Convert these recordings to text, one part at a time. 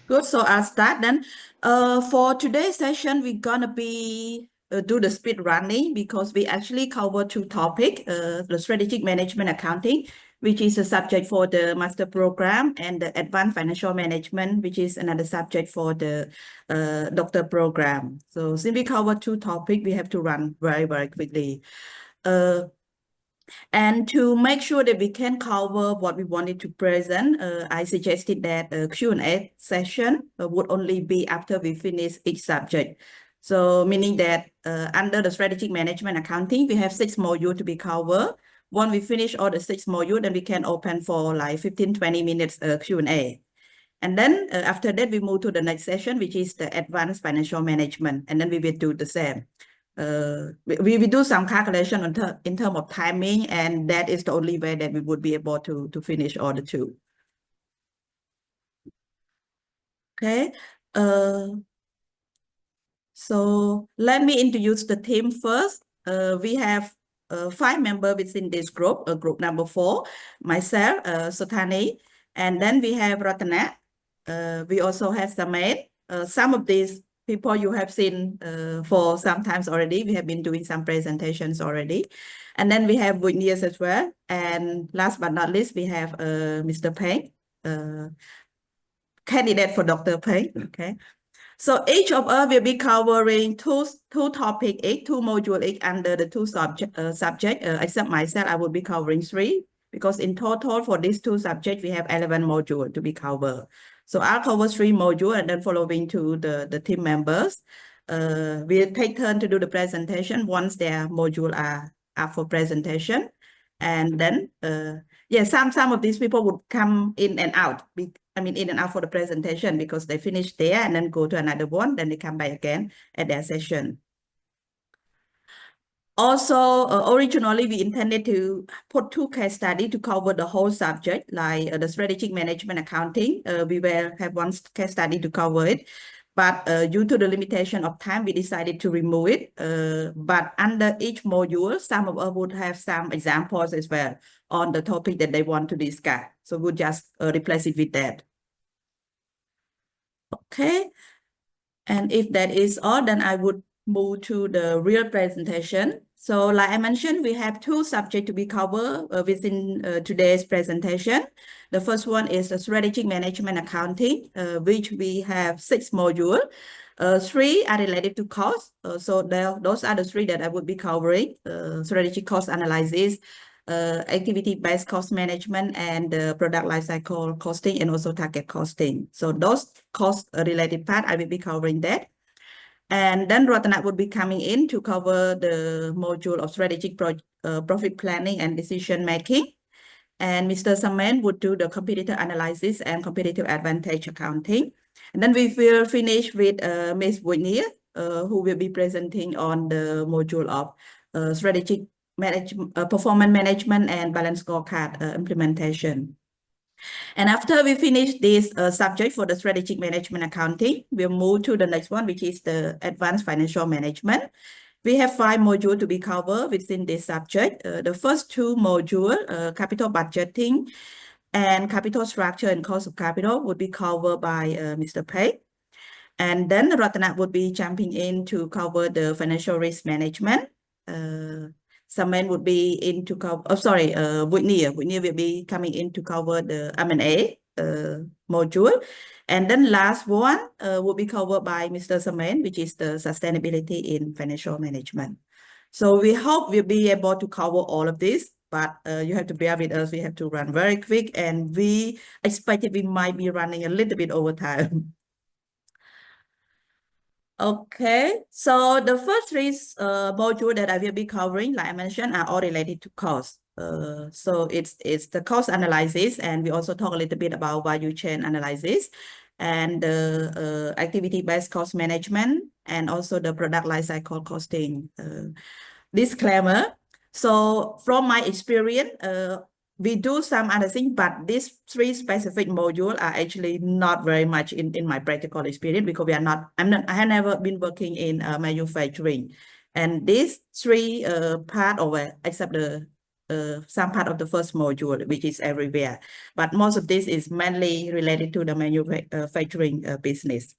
Good, so I'll start then. For today's session, we're gonna be do the speed running because we actually cover two topics, the strategic management accounting, which is a subject for the master program, and the advanced financial management, which is another subject for the doctor program. So since we cover two topics, we have to run very, very quickly. And to make sure that we can cover what we wanted to present, I suggested that a Q&A session would only be after we finish each subject. So meaning that under the strategic management accounting, we have 6 modules to be covered. Once we finish all the 6 modules, then we can open for like 15-20 minutes Q&A. And then after that, we move to the next session, which is the advanced financial management. And then we will do the same. We will do some calculation in terms of timing, and that is the only way that we would be able to finish all the two. Okay. So let me introduce the team first. We have 5 members within this group, group number 4, myself, Sothany, and then we have Ratana. We also have Samet. Some of these people you have seen for some times already. We have been doing some presentations already. And then we have Witness as well. And last but not least, we have Mr. Peng, candidate for Dr. Peng. Okay. So each of us will be covering two topics, 2 modules each under the 2 subject, except myself, I will be covering 3, because in total for these 2 subjects, we have 11 modules to be covered. So I'll cover 3 modules and then following to the team members. We'll take turn to do the presentation once their modules are up for presentation. And then, yeah, some of these people would come in and out. In and out for the presentation because they finish there and then go to another one, then they come back again at their session. Also, originally we intended to put 2 case studies to cover the whole subject, like the strategic management accounting. We will have 1 case study to cover it. But due to the limitation of time, we decided to remove it. But under each module, some of us would have some examples as well on the topic that they want to discuss. So we'll just replace it with that. Okay. And if that is all, then I would move to the real presentation. So like I mentioned, we have 2 subjects to be covered within today's presentation. The first one is the strategic management accounting, which we have 6 modules. 3 are related to cost. So those are the 3 that I would be covering: strategic cost analysis, activity-based cost management, and product lifecycle costing, and also target costing. So those cost-related part, I will be covering that. And then Ratana would be coming in to cover the module of strategic profit planning and decision making. And Mr. Samen would do the competitor analysis and competitive advantage accounting. And then we will finish with Ms. Whitney, who will be presenting on the module of strategic performance management and balance scorecard implementation. And after we finish this subject for the strategic management accounting, we'll move to the next one, which is the advanced financial management. We have 5 modules to be covered within this subject. The first 2 modules, capital budgeting and capital structure and cost of capital, would be covered by Mr. Pei. And then Ratana would be jumping in to cover the financial risk management. Samen would be in to cover, Whitney will be coming in to cover the M&A module. And then last one will be covered by Mr. Samen, which is the sustainability in financial management. So we hope we'll be able to cover all of this, but you have to bear with us. We have to run very quick, and we expected we might be running a little bit over time. Okay, so the first 3 modules that I will be covering, like I mentioned, are all related to cost. So it's the cost analysis, and we also talk a little bit about value chain analysis, and the activity-based cost management, and also the product lifecycle costing. Disclaimer. So from my experience, we do some other things, but these 3 specific modules are actually not very much in my practical experience, because I have never been working in manufacturing. And these 3 part of it, except the some part of the first module, which is everywhere. But most of this is mainly related to the manufacturing business.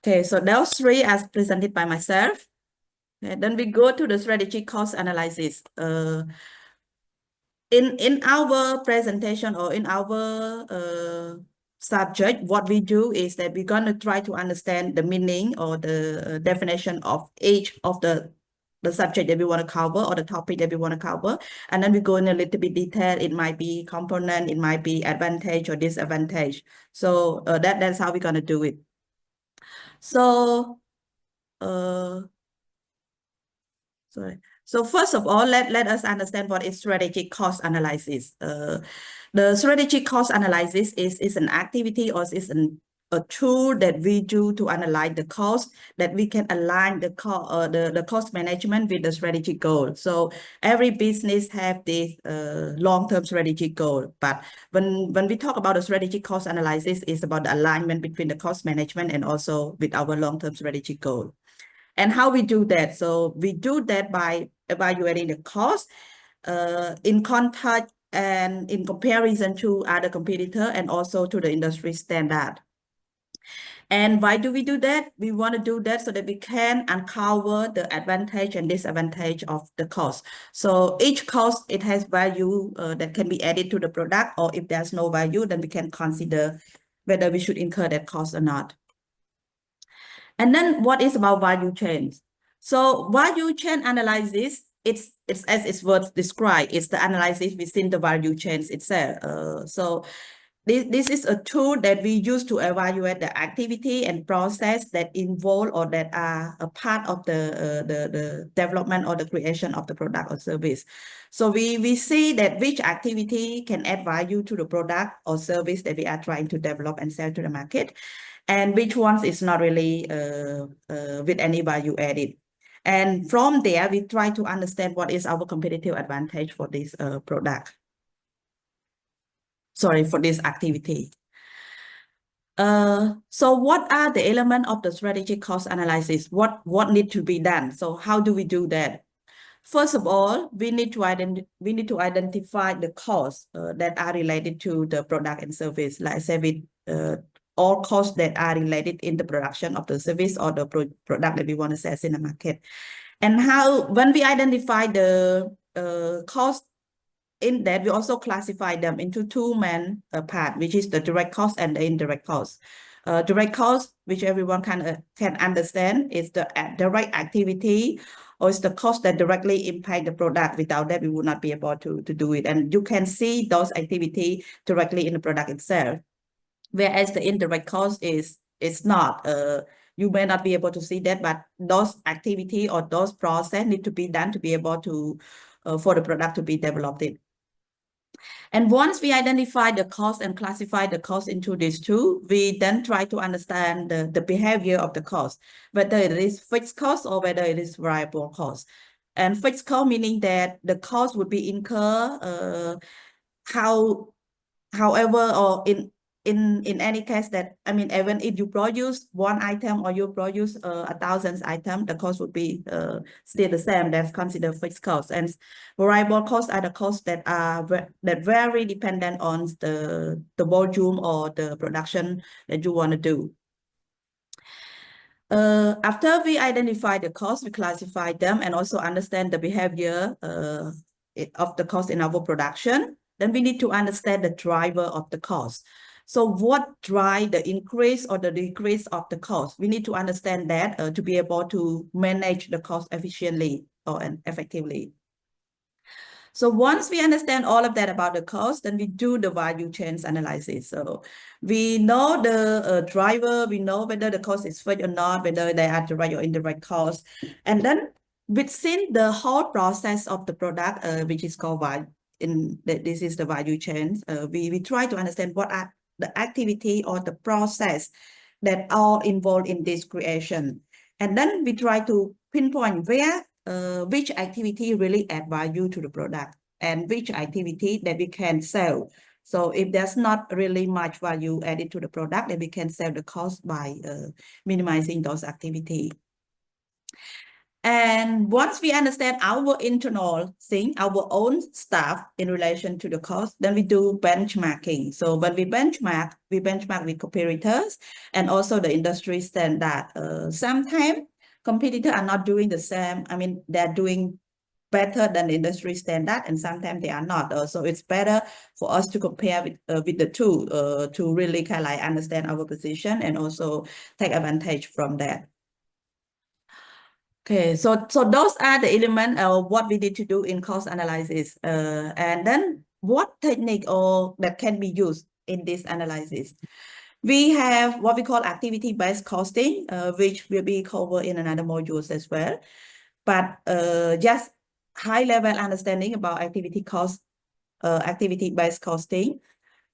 Okay, so those three are presented by myself. Okay, then we go to the strategic cost analysis. In our presentation or in our subject, what we do is that we're going to try to understand the meaning or the definition of each of the subject that we want to cover or the topic that we want to cover. And then we go in a little bit detail. It might be component, it might be advantage or disadvantage. So that's how we're going to do it. So, sorry. So first of all, let us understand what is strategic cost analysis. The strategic cost analysis is an activity or is a tool that we do to analyze the cost, that we can align the cost management with the strategic goal. So every business have this long-term strategic goal. But when we talk about the strategic cost analysis, it's about the alignment between the cost management and also with our long-term strategic goal. And how we do that? So we do that by evaluating the cost in contact and in comparison to other competitor and also to the industry standard. And why do we do that? We want to do that so that we can uncover the advantage and disadvantage of the cost. So each cost, it has value that can be added to the product, or if there's no value, then we can consider whether we should incur that cost or not. And then what is about value chains? So value chain analysis, it's as its words describe, it's the analysis within the value chains itself. So this is a tool that we use to evaluate the activity and process that involve or that are a part of the development or the creation of the product or service. So we see that which activity can add value to the product or service that we are trying to develop and sell to the market, and which ones is not really with any value added. And from there, we try to understand what is our competitive advantage for this product. Sorry, for this activity. So what are the elements of the strategic cost analysis? What need to be done? So how do we do that? First of all, we need to identify the costs that are related to the product and service. Like I said, with all costs that are related in the production of the service or the product that we want to sell in the market. And when we identify the cost in that, we also classify them into two main parts, which is the direct cost and the indirect cost. Direct cost, which everyone can understand, is the direct activity, or it's the cost that directly impact the product. Without that, we would not be able to do it. And you can see those activity directly in the product itself. Whereas the indirect cost is not. You may not be able to see that, but those activity or those process need to be done to be able to for the product to be developed. And once we identify the cost and classify the cost into these two, we then try to understand the behavior of the cost, whether it is fixed cost or whether it is variable cost. And fixed cost meaning that the cost would be incurred however, or in any case that, I mean, even if you produce one item or you produce 1,000 items, the cost would be still the same. That's considered fixed costs. And variable costs are the costs that vary dependent on the volume or the production that you want to do. After we identify the costs, we classify them and also understand the behavior of the cost in our production. Then we need to understand the driver of the cost. So what drives the increase or the decrease of the cost? We need to understand that to be able to manage the cost efficiently and effectively. So once we understand all of that about the cost, then we do the value chains analysis. So we know the driver, we know whether the cost is fixed or not, whether they are direct or indirect costs. And then within the whole process of the product, which is called this is the value chains, we try to understand what are the activity or the process that are involved in this creation. And then we try to pinpoint where which activity really add value to the product and which activity that we can sell. So if there's not really much value added to the product, then we can sell the cost by minimizing those activities. And once we understand our internal thing, our own stuff in relation to the cost, then we do benchmarking. So when we benchmark with competitors and also the industry standard. Sometimes competitors are not doing the same. I mean, they're doing better than the industry standard, and sometimes they are not. So it's better for us to compare with the two to really kind of like understand our position and also take advantage from that. Okay, so those are the elements of what we need to do in cost analysis. And then what technique that can be used in this analysis? We have what we call activity-based costing, which will be covered in another modules as well. But just high-level understanding about activity-based costing.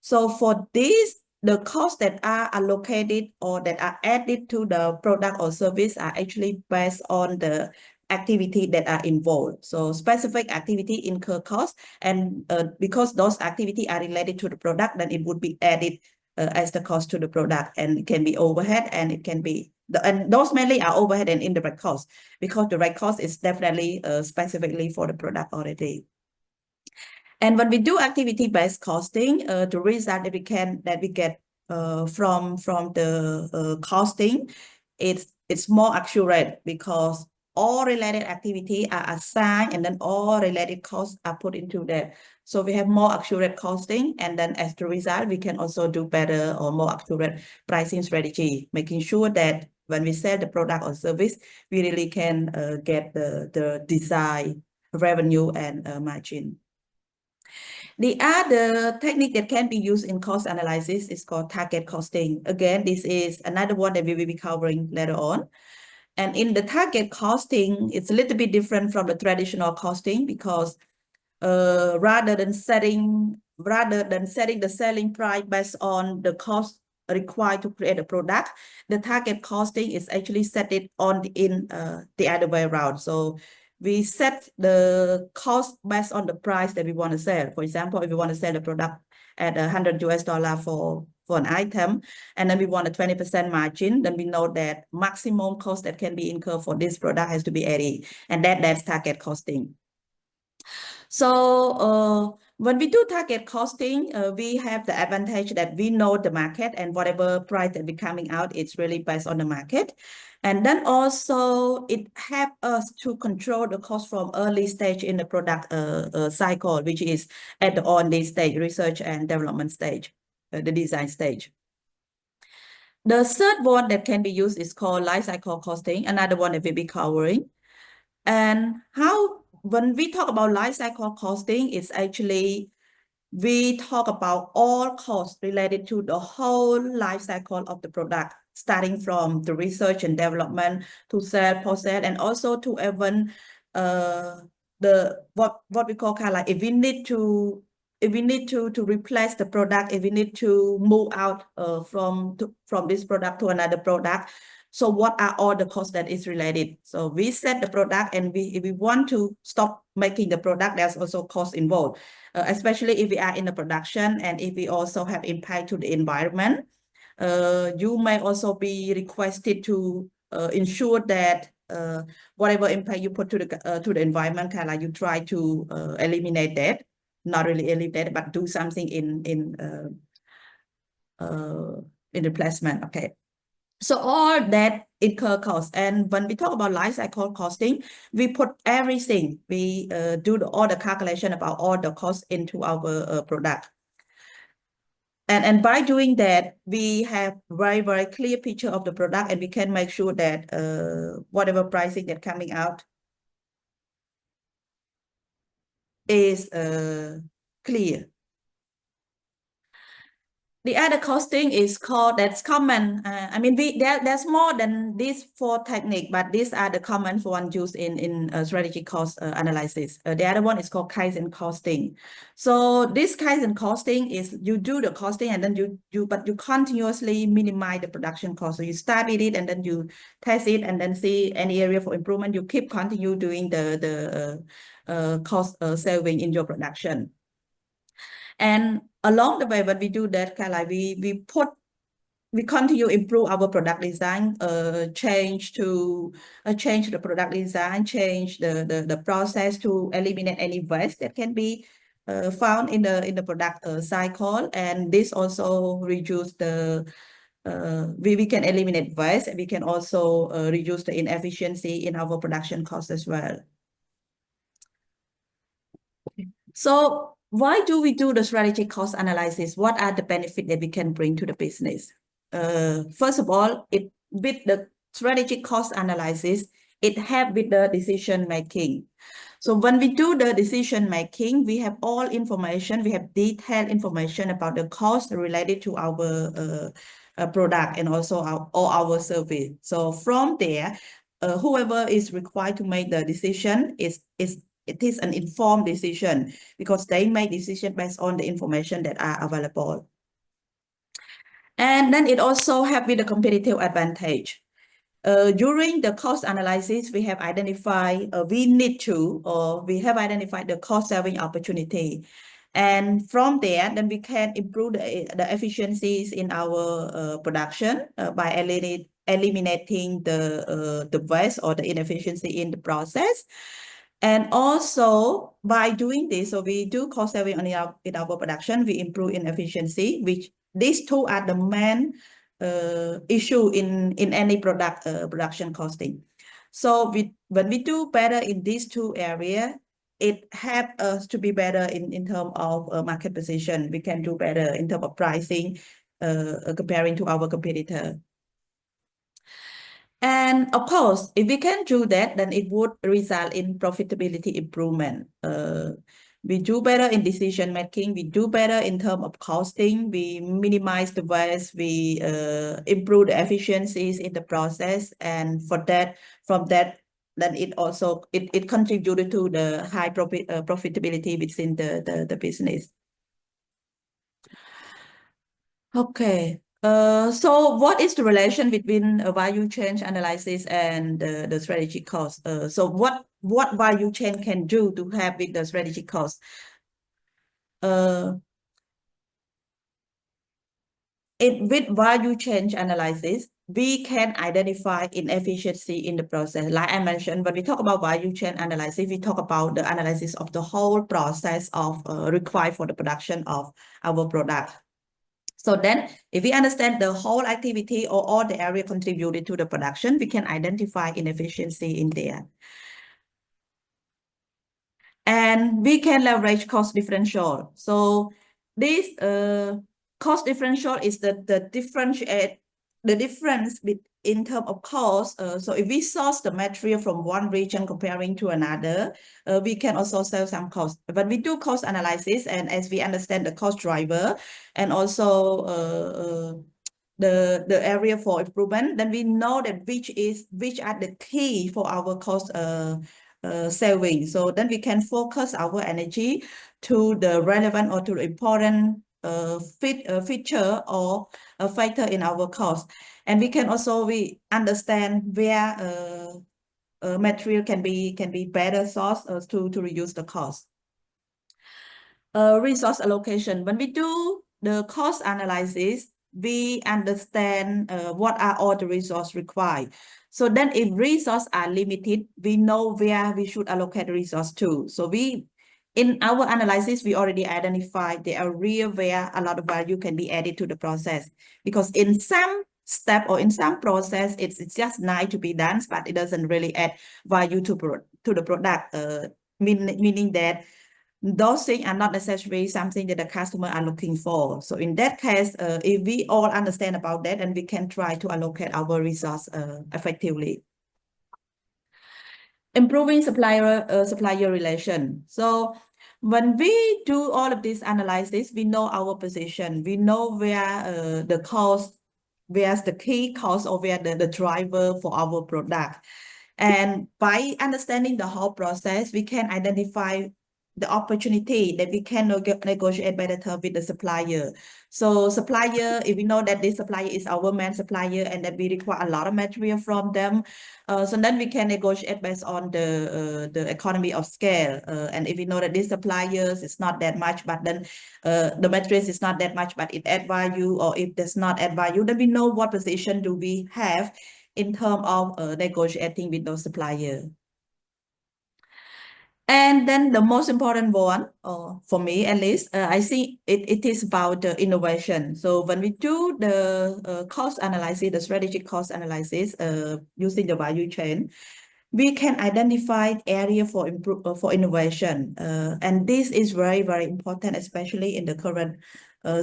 So for this, the costs that are allocated or that are added to the product or service are actually based on the activity that are involved. So specific activity incur costs, and because those activities are related to the product, then it would be added as the cost to the product, and it can be overhead, and it can be and those mainly are overhead and indirect costs, because direct cost is definitely specifically for the product already. And when we do activity-based costing, the result that we get from the costing, it's more accurate, because all related activity are assigned, and then all related costs are put into that. So we have more accurate costing, and then as the result, we can also do better or more accurate pricing strategy, making sure that when we sell the product or service, we really can get the desired revenue and margin. The other technique that can be used in cost analysis is called target costing. Again, this is another one that we will be covering later on. And in the target costing, it's a little bit different from the traditional costing, because rather than setting the selling price based on the cost required to create a product, the target costing is actually set it on in the other way around. So we set the cost based on the price that we want to sell. For example, if we want to sell the product at $100 for an item, and then we want a 20% margin, then we know that maximum cost that can be incurred for this product has to be 80, and that's target costing. So when we do target costing, we have the advantage that we know the market, and whatever price that be coming out, it's really based on the market. And then also it helps us to control the cost from early stage in the product cycle, which is at the R&D stage, research and development stage, the design stage. The third one that can be used is called life cycle costing, another one that we'll be covering. And when we talk about life cycle costing, it's actually, we talk about all costs related to the whole life cycle of the product, starting from the research and development to sale, post-sale, and also to even what we call kind of like, if we need to replace the product, if we need to move out from this product to another product. So what are all the costs that is related? So we set the product, and if we want to stop making the product, there's also cost involved, especially if we are in the production, and if we also have impact to the environment. You may also be requested to ensure that whatever impact you put to the environment, kind of like you try to eliminate that, not really eliminate, but do something in replacement. Okay. So all that incur costs. And when we talk about life cycle costing, we put everything, we do all the calculation about all the costs into our product. And by doing that, we have very, very clear picture of the product, and we can make sure that whatever pricing that's coming out is clear. The other costing is called, that's common. I mean, there's more than these 4 techniques, but these are the common one used in strategic cost analysis. The other one is called Kaizen costing. So this Kaizen costing is, you do the costing, and then you continuously minimize the production cost. So you start with it, and then you test it, and then see any area for improvement. You continue doing the cost saving in your production. And along the way, when we do that, kind of like we we continue improve our product design, change the product design, change the process to eliminate any waste that can be found in the product cycle, and this also reduce the we can eliminate waste, and we can also reduce the inefficiency in our production cost as well. So why do we do the strategic cost analysis? What are the benefits that we can bring to the business? First of all, with the strategic cost analysis, it helps with the decision making. So when we do the decision making, we have all information, we have detailed information about the cost related to our product and also our service. So from there, whoever is required to make the decision it is an informed decision because they make decision based on the information that are available. And then it also have with the competitive advantage. During the cost analysis, we have identified we have identified the cost saving opportunity. And from there, then we can improve the efficiencies in our production by eliminating the waste or the inefficiency in the process. And also by doing this, so we do cost saving in our production, we improve in efficiency, which these two are the main issue in any product production costing. So when we do better in these two areas, it helps us to be better in terms of market position. We can do better in terms of pricing comparing to our competitor. And of course, if we can do that, then it would result in profitability improvement. We do better in decision making, we do better in terms of costing, we minimize the waste, we improve the efficiencies in the process, and from that, then it also it contributed to the high profitability within the business. Okay. So what is the relation between a value chain analysis and the strategic cost? So what value chain can do to have with the strategic cost? With value chain analysis, we can identify inefficiency in the process. Like I mentioned, when we talk about value chain analysis, we talk about the analysis of the whole process of required for the production of our product. So then, if we understand the whole activity or all the area contributed to the production, we can identify inefficiency in there. And we can leverage cost differential. So this cost differential is the difference in terms of cost. So if we source the material from one region comparing to another, we can also save some cost. But we do cost analysis, and as we understand the cost driver and also the area for improvement, then we know that which are the key for our cost saving. So then we can focus our energy to the relevant or to the important feature or a factor in our cost. And we can also understand where material can be better sourced to reduce the cost. Resource allocation. When we do the cost analysis, we understand what are all the resources required. So then if resources are limited, we know where we should allocate the resource to. So in our analysis, we already identified the area where a lot of value can be added to the process. Because in some step or in some process, it's just nice to be done, but it doesn't really add value to the product, meaning that those things are not necessarily something that the customer are looking for. So in that case, if we all understand about that, then we can try to allocate our resource effectively. Improving supplier relation. So when we do all of this analysis, we know our position. We know where the cost, where's the key cost, or where the driver for our product. And by understanding the whole process, we can identify the opportunity that we can negotiate better terms with the supplier. So supplier, if we know that this supplier is our main supplier and that we require a lot of material from them, so then we can negotiate based on the economy of scale. And if we know that this suppliers is not that much, but then the materials is not that much, but it add value, or if does not add value, then we know what position do we have in terms of negotiating with those suppliers. And then the most important one, for me at least, I think it is about the innovation. So when we do the cost analysis, the strategic cost analysis using the value chain, we can identify area for innovation. And this is very, very important, especially in the current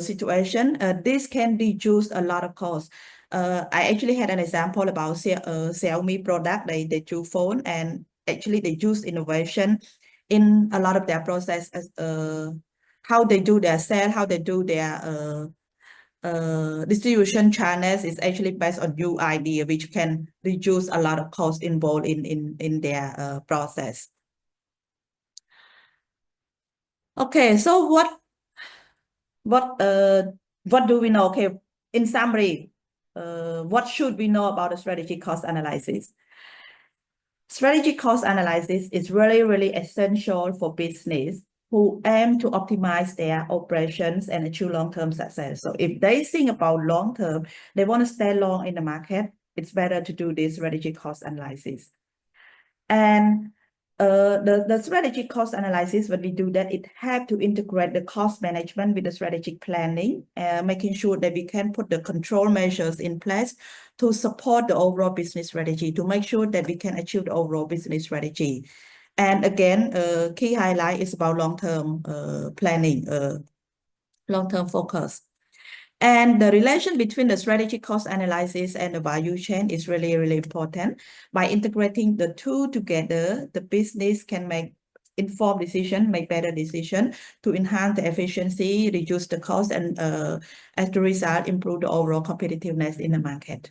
situation. This can reduce a lot of costs. I actually had an example about Xiaomi product, they do phone, and actually they use innovation in a lot of their process as how they do their sale, how they do their distribution channels is actually based on new idea, which can reduce a lot of costs involved in their process. Okay, so what do we know? Okay, in summary, what should we know about the strategic cost analysis? Strategic cost analysis is really, really essential for business who aim to optimize their operations and achieve long-term success. So if they think about long-term, they want to stay long in the market, it's better to do this strategic cost analysis. And the strategic cost analysis, when we do that, it have to integrate the cost management with the strategic planning, making sure that we can put the control measures in place to support the overall business strategy, to make sure that we can achieve the overall business strategy. And again, key highlight is about long-term planning, long-term focus. And the relation between the strategic cost analysis and the value chain is really, really important. By integrating the two together, the business can make informed decision, make better decision to enhance the efficiency, reduce the cost, and as a result, improve the overall competitiveness in the market.